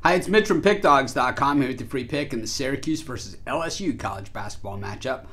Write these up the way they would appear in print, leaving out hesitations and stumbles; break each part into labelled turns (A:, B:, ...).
A: Hi, it's Mitch from Pickdawgz.com here with the free pick in the Syracuse versus LSU college basketball matchup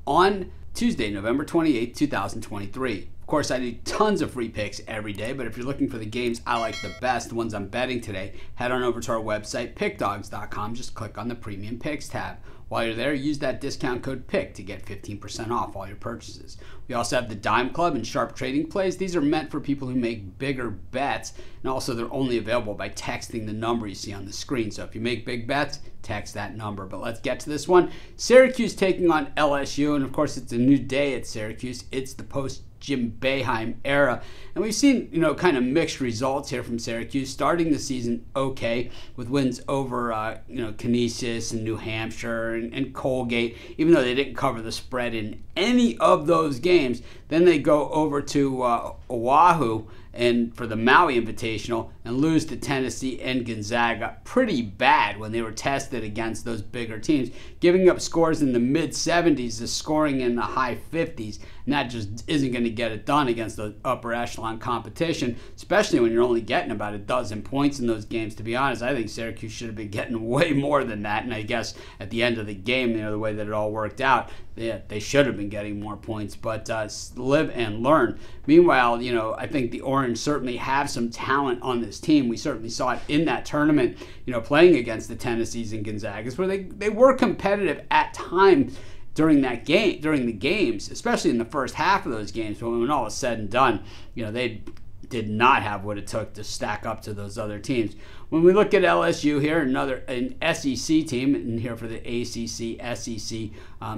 A: on Tuesday, November 28, 2023. Of course, I do tons of free picks every day, but if you're looking for the games I like the best, the ones I'm betting today, head on over to our website, Pickdawgz.com. Just click on the Premium Picks tab. While you're there, use that discount code PICK to get 15% off all your purchases. We also have the Dime Club and Sharp Trading Plays. These are meant for people who make bigger bets, and also they're only available by texting the number you see on the screen. So if you make big bets, text that number. But let's get to this one. Syracuse taking on LSU, and of course it's a new day at Syracuse. It's the post-Jim Boeheim era, and we've seen, kind of mixed results here from Syracuse, starting the season okay with wins over, Canisius and New Hampshire and Colgate, even though they didn't cover the spread in any of those games. Then they go over to Oahu and for the Maui Invitational and lose to Tennessee and Gonzaga pretty bad when they were tested against those bigger teams, giving up scores in the mid-70s to scoring in the high 50s, and that just isn't going to get it done against the upper echelon competition, especially when you're only getting about a dozen points in those games. To be honest, I think Syracuse should have been getting way more than that, and I guess at the end of the game, the way that it all worked out, they should have been getting more points, but live and learn. Meanwhile, I think the Orange certainly have some talent on this team. We certainly saw it in that tournament, playing against the Tennessees and Gonzagas, where they were competitive at times during that game, during the games, especially in the first half of those games. But when all was said and done, they did not have what it took to stack up to those other teams. When we look at LSU here, an SEC team, and here for the ACC-SEC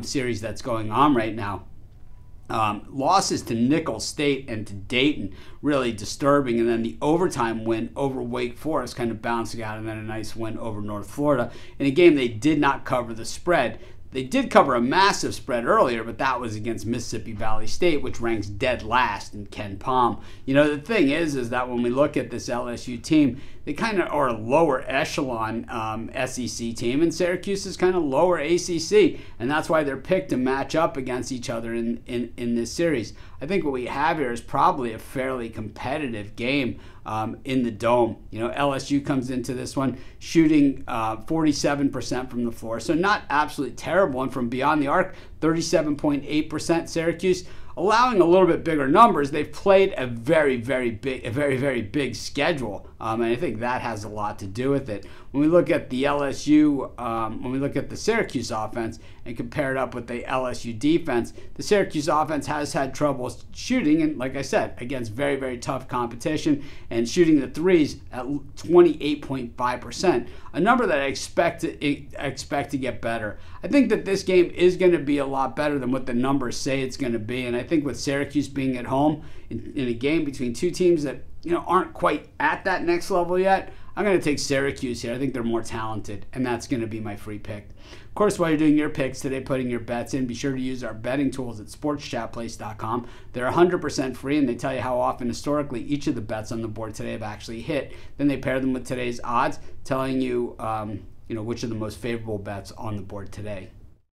A: series that's going on right now, losses to Nicholls State and to Dayton really disturbing, and then the overtime win over Wake Forest kind of bouncing out, and then a nice win over North Florida in a game they did not cover the spread. They did cover a massive spread earlier, but that was against Mississippi Valley State, which ranks dead last in Ken Palm. The thing is that when we look at this LSU team, they kind of are a lower echelon SEC team, and Syracuse is kind of lower ACC, and that's why they're picked to match up against each other in this series. I think what we have here is probably a fairly competitive game in the Dome. LSU comes into this one shooting 47% from the floor, so not absolutely terrible, and from beyond the arc, 37.8%. Syracuse allowing a little bit bigger numbers. They've played a very, very big schedule, and I think that has a lot to do with it. When we look at the when we look at the Syracuse offense and compare it up with the LSU defense, the Syracuse offense has had trouble shooting, and like I said, against very, very tough competition, and shooting the threes at 28.5%, a number that I expect to get better. I think that this game is going to be a lot better than what the numbers say it's going to be, and I think with Syracuse being at home in a game between two teams that aren't quite at that next level yet, I'm going to take Syracuse here. I think they're more talented, and that's going to be my free pick. Of course, while you're doing your picks today, putting your bets in, be sure to use our betting tools at sportschatplace.com. They're 100% free, and they tell you how often historically each of the bets on the board today have actually hit. Then they pair them with today's odds, telling you, which are the most favorable bets on the board today.